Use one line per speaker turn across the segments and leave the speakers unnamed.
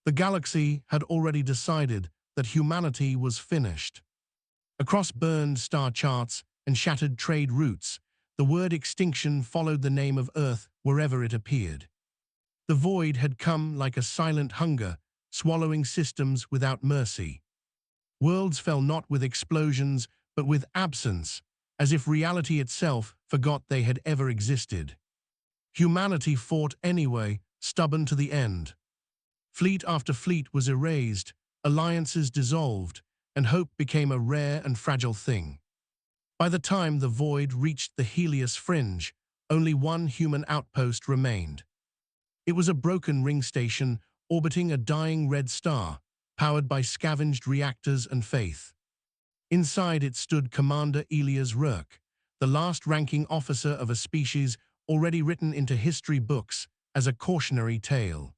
The galaxy had already decided that humanity was finished. Across burned star charts and shattered trade routes, the word extinction followed the name of Earth wherever it appeared. The void had come like a silent hunger, swallowing systems without mercy. Worlds fell not with explosions, but with absence, as if reality itself forgot they had ever existed. Humanity fought anyway, stubborn to the end. Fleet after fleet was erased, alliances dissolved, and hope became a rare and fragile thing. By the time the void reached the Helios fringe, only one human outpost remained. It was a broken ring station orbiting a dying red star, powered by scavenged reactors and faith. Inside it stood Commander Elias Rourke, the last ranking officer of a species already written into history books as a cautionary tale.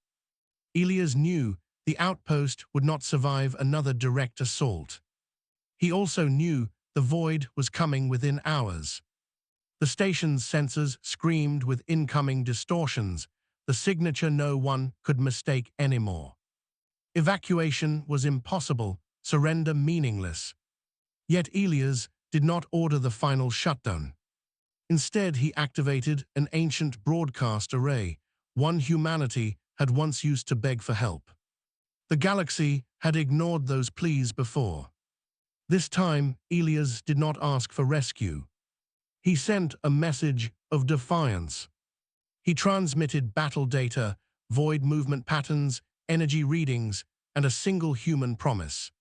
Elias knew the outpost would not survive another direct assault. He also knew the void was coming within hours. The station's sensors screamed with incoming distortions, the signature no one could mistake anymore. Evacuation was impossible, surrender meaningless. Yet Elias did not order the final shutdown. Instead, he activated an ancient broadcast array, one humanity had once used to beg for help. The galaxy had ignored those pleas before. This time, Elias did not ask for rescue. He sent a message of defiance. He transmitted battle data, void movement patterns, energy readings, and a single human promise.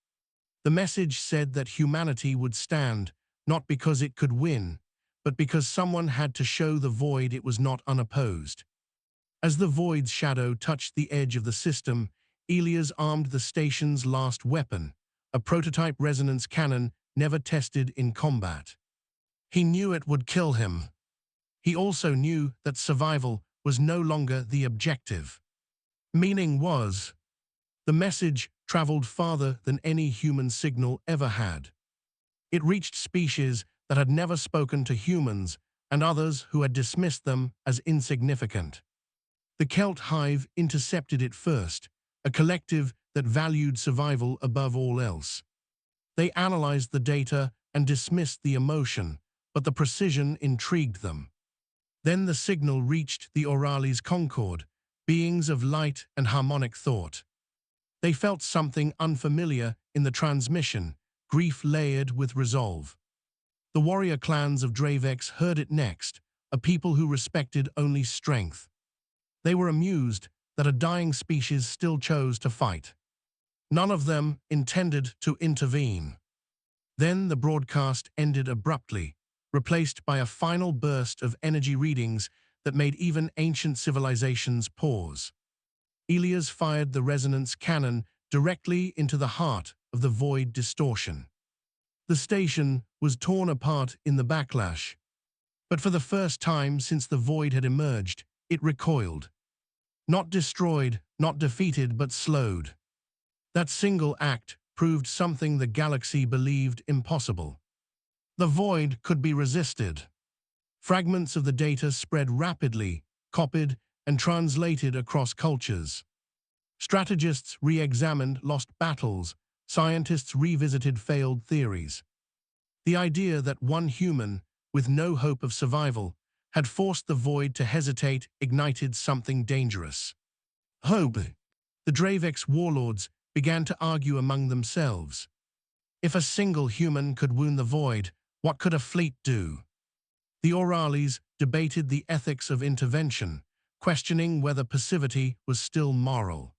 The message said that humanity would stand, not because it could win, but because someone had to show the void it was not unopposed. As the void's shadow touched the edge of the system, Elias armed the station's last weapon, a prototype resonance cannon never tested in combat. He knew it would kill him. He also knew that survival was no longer the objective. Meaning was. The message traveled farther than any human signal ever had. It reached species that had never spoken to humans and others who had dismissed them as insignificant. The Kelt Hive intercepted it first, a collective that valued survival above all else. They analyzed the data and dismissed the emotion, but the precision intrigued them. Then the signal reached the Orales Concord, beings of light and harmonic thought. They felt something unfamiliar in the transmission, grief layered with resolve. The warrior clans of Dravex heard it next, a people who respected only strength. They were amused that a dying species still chose to fight. None of them intended to intervene. Then the broadcast ended abruptly, replaced by a final burst of energy readings that made even ancient civilizations pause. Elias fired the resonance cannon directly into the heart of the void distortion. The station was torn apart in the backlash, but for the first time since the void had emerged, it recoiled. Not destroyed, not defeated, but slowed. That single act proved something the galaxy believed impossible. The void could be resisted. Fragments of the data spread rapidly, copied, and translated across cultures. Strategists re-examined lost battles, scientists revisited failed theories. The idea that one human, with no hope of survival, had forced the void to hesitate ignited something dangerous. Hope. The Dravex warlords began to argue among themselves. If a single human could wound the void, what could a fleet do? The Orales debated the ethics of intervention, questioning whether passivity was still moral.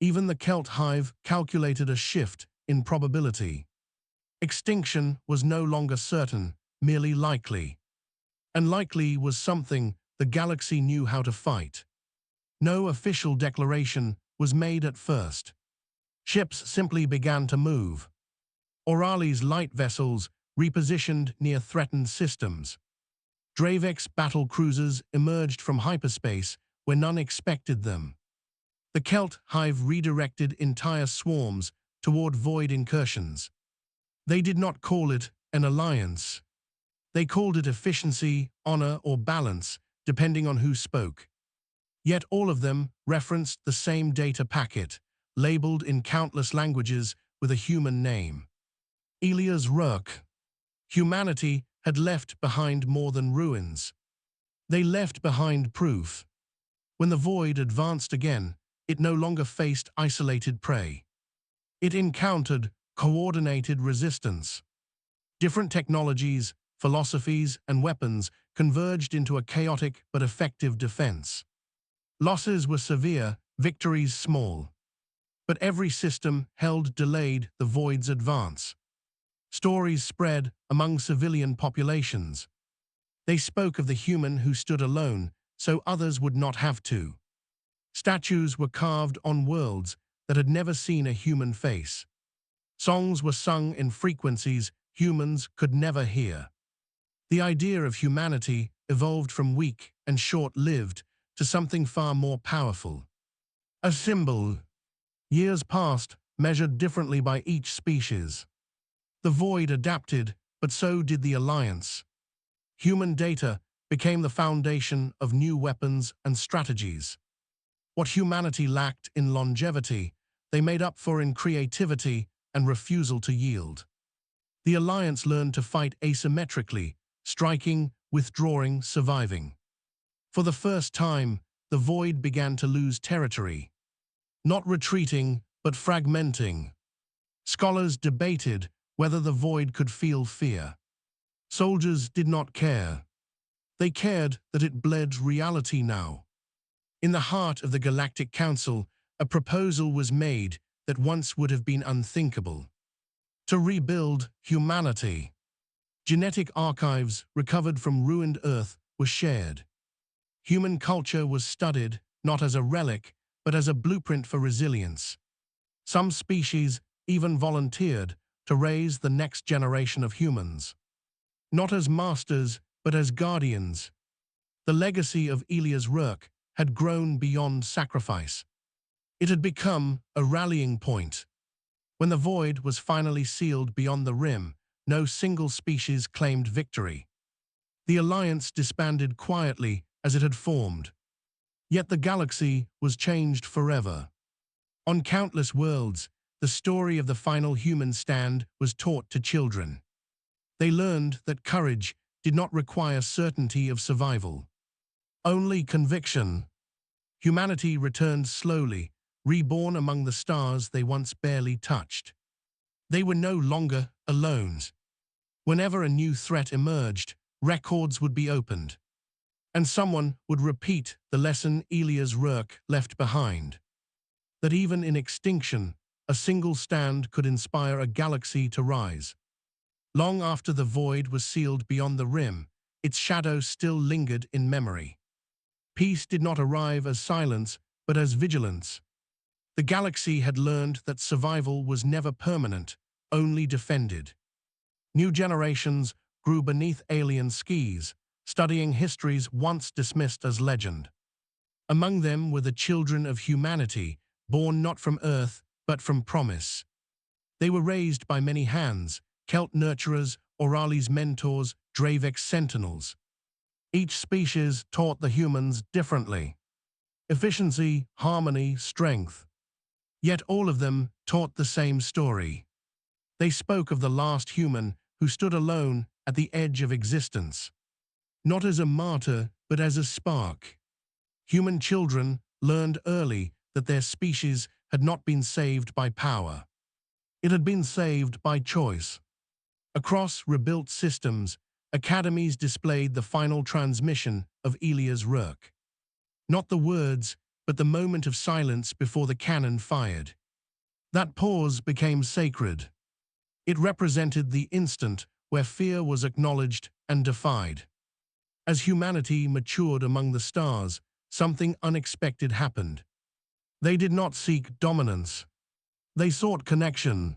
Even the Kelt Hive calculated a shift in probability. Extinction was no longer certain, merely likely. And likely was something the galaxy knew how to fight. No official declaration was made at first. Ships simply began to move. Orales light vessels repositioned near threatened systems. Dravex battle cruisers emerged from hyperspace where none expected them. The Kelt Hive redirected entire swarms toward void incursions. They did not call it an alliance. They called it efficiency, honor, or balance, depending on who spoke. Yet all of them referenced the same data packet, labeled in countless languages with a human name. Elia's Rook. Humanity had left behind more than ruins. They left behind proof. When the void advanced again, it no longer faced isolated prey. It encountered coordinated resistance. Different technologies, philosophies, and weapons converged into a chaotic but effective defense. Losses were severe, victories small. But every system delayed the void's advance. Stories spread among civilian populations. They spoke of the human who stood alone, so others would not have to. Statues were carved on worlds that had never seen a human face. Songs were sung in frequencies humans could never hear. The idea of humanity evolved from weak and short-lived to something far more powerful. A symbol. Years passed, measured differently by each species. The void adapted, but so did the alliance. Human data became the foundation of new weapons and strategies. What humanity lacked in longevity, they made up for in creativity and refusal to yield. The alliance learned to fight asymmetrically, striking, withdrawing, surviving. For the first time, the void began to lose territory. Not retreating, but fragmenting. Scholars debated whether the void could feel fear. Soldiers did not care. They cared that it bled reality now. In the heart of the Galactic Council, a proposal was made that once would have been unthinkable. To rebuild humanity. Genetic archives recovered from ruined Earth were shared. Human culture was studied not as a relic, but as a blueprint for resilience. Some species even volunteered to raise the next generation of humans. Not as masters, but as guardians. The legacy of Elia's Rook had grown beyond sacrifice. It had become a rallying point. When the void was finally sealed beyond the rim, no single species claimed victory. The alliance disbanded quietly as it had formed. Yet the galaxy was changed forever. On countless worlds, the story of the final human stand was taught to children. They learned that courage did not require certainty of survival. Only conviction. Humanity returned slowly, reborn among the stars they once barely touched. They were no longer alone. Whenever a new threat emerged, records would be opened. And someone would repeat the lesson Elia's Rook left behind. That even in extinction, a single stand could inspire a galaxy to rise. Long after the void was sealed beyond the rim, its shadow still lingered in memory. Peace did not arrive as silence, but as vigilance. The galaxy had learned that survival was never permanent, only defended. New generations grew beneath alien skies, studying histories once dismissed as legend. Among them were the children of humanity, born not from Earth, but from promise. They were raised by many hands, Kelt nurturers, Orali's mentors, Dravex sentinels. Each species taught the humans differently. Efficiency, harmony, strength. Yet all of them taught the same story. They spoke of the last human who stood alone at the edge of existence. Not as a martyr, but as a spark. Human children learned early that their species had not been saved by power. It had been saved by choice. Across rebuilt systems, academies displayed the final transmission of Elia's Rook. Not the words, but the moment of silence before the cannon fired. That pause became sacred. It represented the instant where fear was acknowledged and defied. As humanity matured among the stars, something unexpected happened. They did not seek dominance. They sought connection.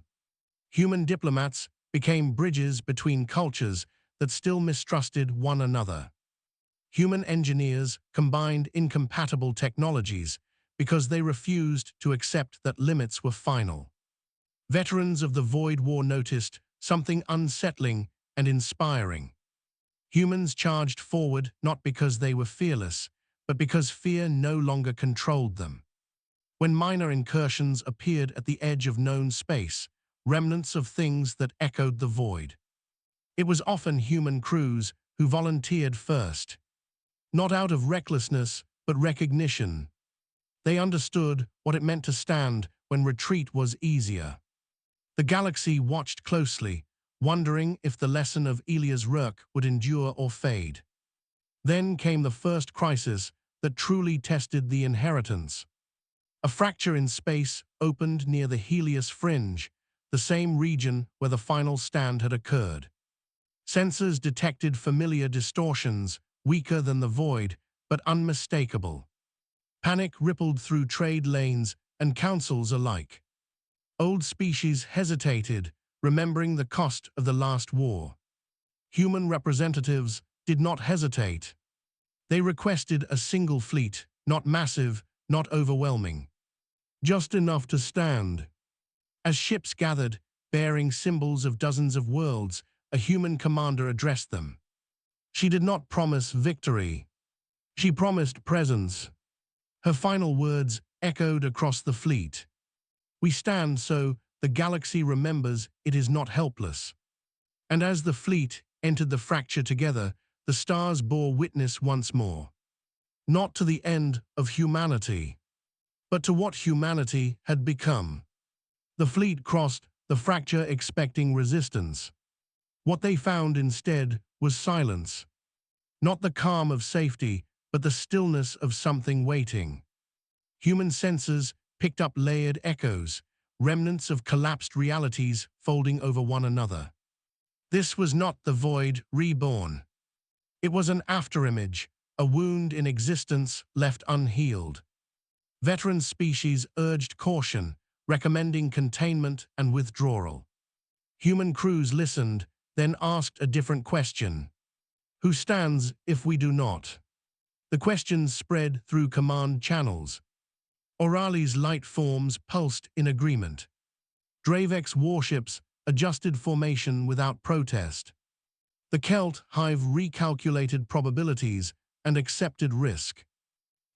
Human diplomats became bridges between cultures that still mistrusted one another. Human engineers combined incompatible technologies because they refused to accept that limits were final. Veterans of the Void War noticed something unsettling and inspiring. Humans charged forward not because they were fearless, but because fear no longer controlled them. when minor incursions appeared at the edge of known space, remnants of things that echoed the void. It was often human crews who volunteered first, not out of recklessness, but recognition. They understood what it meant to stand when retreat was easier. The galaxy watched closely, wondering if the lesson of Elia's work would endure or fade. Then came the first crisis that truly tested the inheritance. A fracture in space opened near the Helios fringe, the same region where the final stand had occurred. Sensors detected familiar distortions, weaker than the void, but unmistakable. Panic rippled through trade lanes and councils alike. Old species hesitated, remembering the cost of the last war. Human representatives did not hesitate. They requested a single fleet, not massive, not overwhelming. Just enough to stand. As ships gathered, bearing symbols of dozens of worlds, a human commander addressed them. She did not promise victory. She promised presence. Her final words echoed across the fleet. We stand so the galaxy remembers it is not helpless. And as the fleet entered the fracture together, the stars bore witness once more. Not to the end of humanity, but to what humanity had become. The fleet crossed the fracture expecting resistance. What they found instead was silence. Not the calm of safety, but the stillness of something waiting. Human senses picked up layered echoes, remnants of collapsed realities folding over one another. This was not the void reborn. It was an afterimage, a wound in existence left unhealed. Veteran species urged caution, recommending containment and withdrawal. Human crews listened, then asked a different question. Who stands if we do not? The questions spread through command channels. Orali's light forms pulsed in agreement. Dravek's warships adjusted formation without protest. The Kelt Hive recalculated probabilities and accepted risk.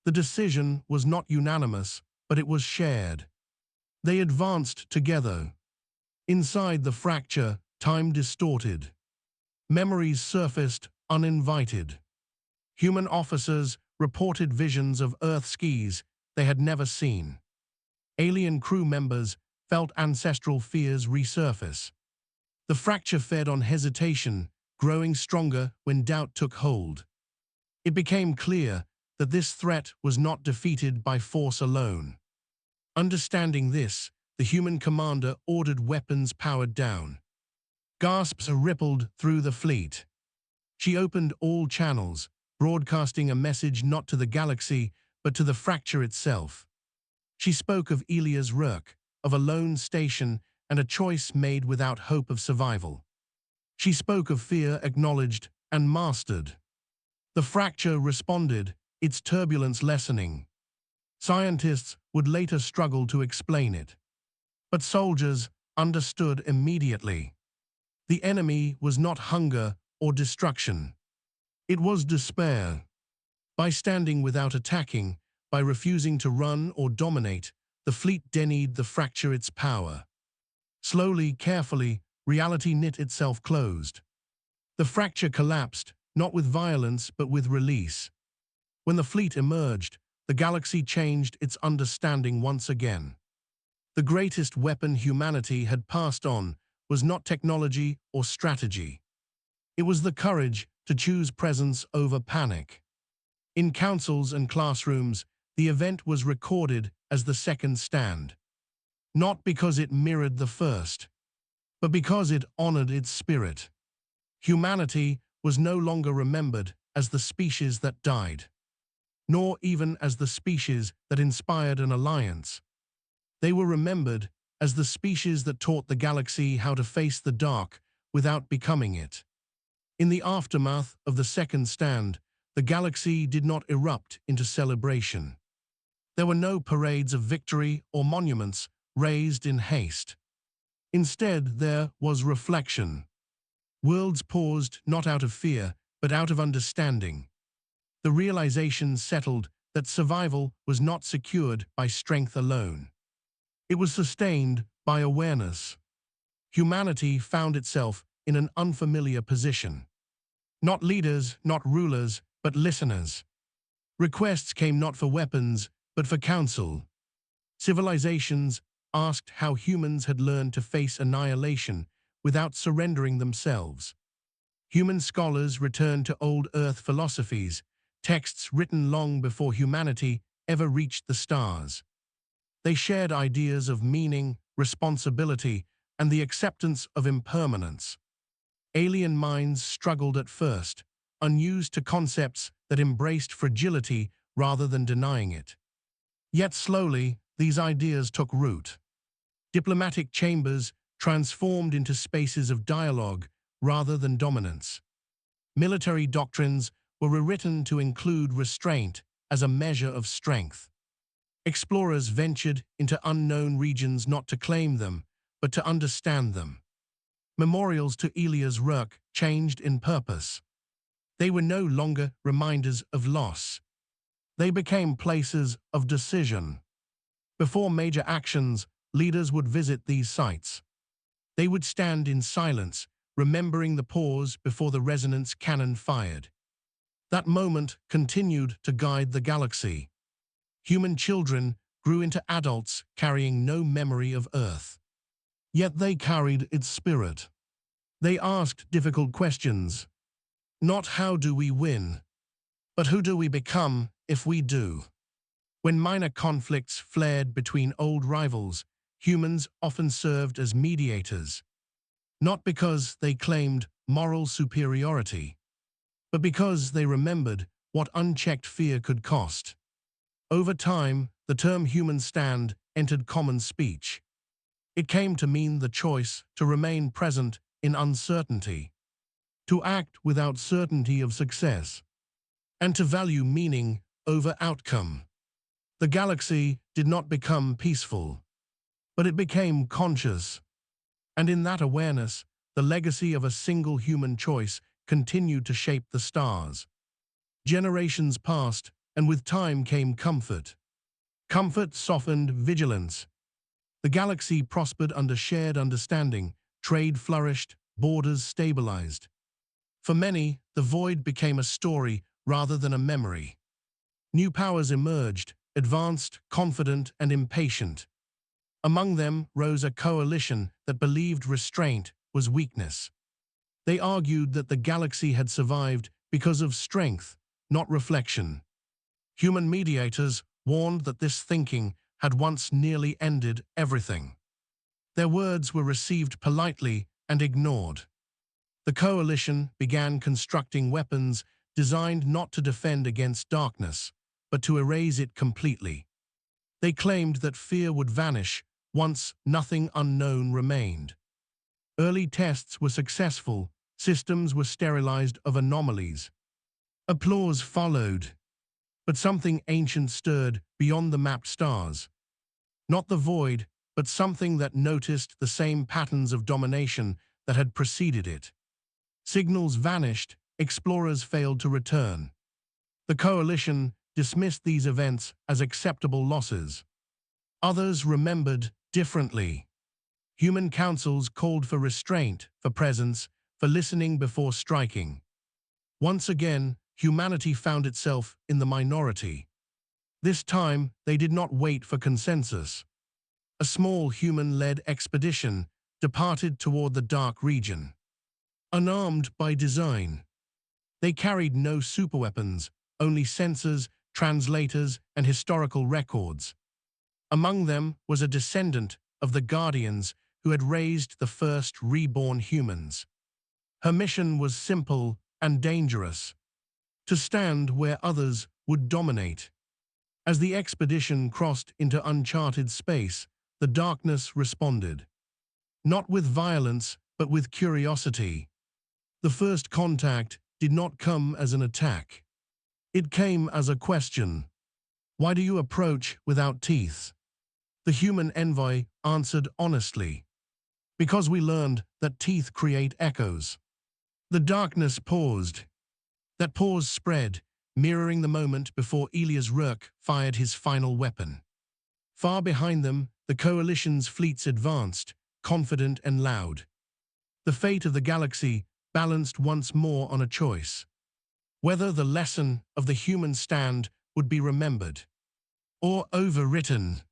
The decision was not unanimous, but it was shared. They advanced together. Inside the fracture, time distorted. Memories surfaced uninvited. Human officers reported visions of Earth skis they had never seen. Alien crew members felt ancestral fears resurface. The fracture fed on hesitation, growing stronger when doubt took hold. It became clear that this threat was not defeated by force alone. Understanding this, the human commander ordered weapons powered down. Gasps rippled through the fleet. She opened all channels, broadcasting a message not to the galaxy, but to the fracture itself. She spoke of Elia's work, of a lone station and a choice made without hope of survival. She spoke of fear acknowledged and mastered. The fracture responded, its turbulence lessening. Scientists would later struggle to explain it. But soldiers understood immediately. The enemy was not hunger or destruction. It was despair. By standing without attacking, by refusing to run or dominate, the fleet denied the fracture its power. Slowly, carefully, reality knit itself closed. The fracture collapsed, not with violence but with release. When the fleet emerged, the galaxy changed its understanding once again. The greatest weapon humanity had passed on was not technology or strategy. It was the courage to choose presence over panic. In councils and classrooms, the event was recorded as the second stand. Not because it mirrored the first, but because it honored its spirit. Humanity was no longer remembered as the species that died, nor even as the species that inspired an alliance. They were remembered as the species that taught the galaxy how to face the dark without becoming it. In the aftermath of the second stand, the galaxy did not erupt into celebration. There were no parades of victory or monuments raised in haste. Instead, there was reflection. Worlds paused not out of fear, but out of understanding. The realization settled that survival was not secured by strength alone. It was sustained by awareness. Humanity found itself in an unfamiliar position. Not leaders, not rulers, but listeners. Requests came not for weapons, but for counsel. Civilizations asked how humans had learned to face annihilation without surrendering themselves. Human scholars returned to old Earth philosophies, texts written long before humanity ever reached the stars. They shared ideas of meaning, responsibility, and the acceptance of impermanence. Alien minds struggled at first, unused to concepts that embraced fragility rather than denying it. Yet slowly, these ideas took root. Diplomatic chambers transformed into spaces of dialogue rather than dominance. Military doctrines were rewritten to include restraint as a measure of strength. Explorers ventured into unknown regions not to claim them, but to understand them. Memorials to Elia's work changed in purpose. They were no longer reminders of loss. They became places of decision. Before major actions, leaders would visit these sites. They would stand in silence, remembering the pause before the resonance cannon fired. That moment continued to guide the galaxy. Human children grew into adults carrying no memory of Earth. Yet they carried its spirit. They asked difficult questions. Not how do we win, but who do we become if we do? When minor conflicts flared between old rivals, humans often served as mediators. Not because they claimed moral superiority, but because they remembered what unchecked fear could cost. Over time, the term human stand entered common speech. It came to mean the choice to remain present in uncertainty, to act without certainty of success, and to value meaning over outcome. The galaxy did not become peaceful, but it became conscious. And in that awareness, the legacy of a single human choice continued to shape the stars. Generations passed, and with time came comfort. Comfort softened vigilance. The galaxy prospered under shared understanding, trade flourished, borders stabilized. For many, the void became a story rather than a memory. New powers emerged, advanced, confident, and impatient. Among them rose a coalition that believed restraint was weakness. They argued that the galaxy had survived because of strength, not reflection. Human mediators warned that this thinking had once nearly ended everything. Their words were received politely and ignored. The coalition began constructing weapons designed not to defend against darkness, but to erase it completely. They claimed that fear would vanish once nothing unknown remained. Early tests were successful, systems were sterilized of anomalies. Applause followed, but something ancient stirred beyond the mapped stars. Not the void, but something that noticed the same patterns of domination that had preceded it. Signals vanished, explorers failed to return. The coalition dismissed these events as acceptable losses. Others remembered differently. Human councils called for restraint, for presence, for listening before striking. Once again, humanity found itself in the minority. This time, they did not wait for consensus. A small human-led expedition departed toward the dark region. Unarmed by design, they carried no superweapons, only sensors, translators, and historical records. Among them was a descendant of the Guardians who had raised the first reborn humans. Her mission was simple and dangerous: to stand where others would dominate. As the expedition crossed into uncharted space, the darkness responded. Not with violence, but with curiosity. The first contact did not come as an attack. It came as a question. Why do you approach without teeth? The human envoy answered honestly. Because we learned that teeth create echoes. The darkness paused. That pause spread, mirroring the moment before Elias Rourke fired his final weapon. Far behind them, the Coalition's fleets advanced, confident and loud. The fate of the galaxy balanced once more on a choice: whether the lesson of the human stand would be remembered or overwritten.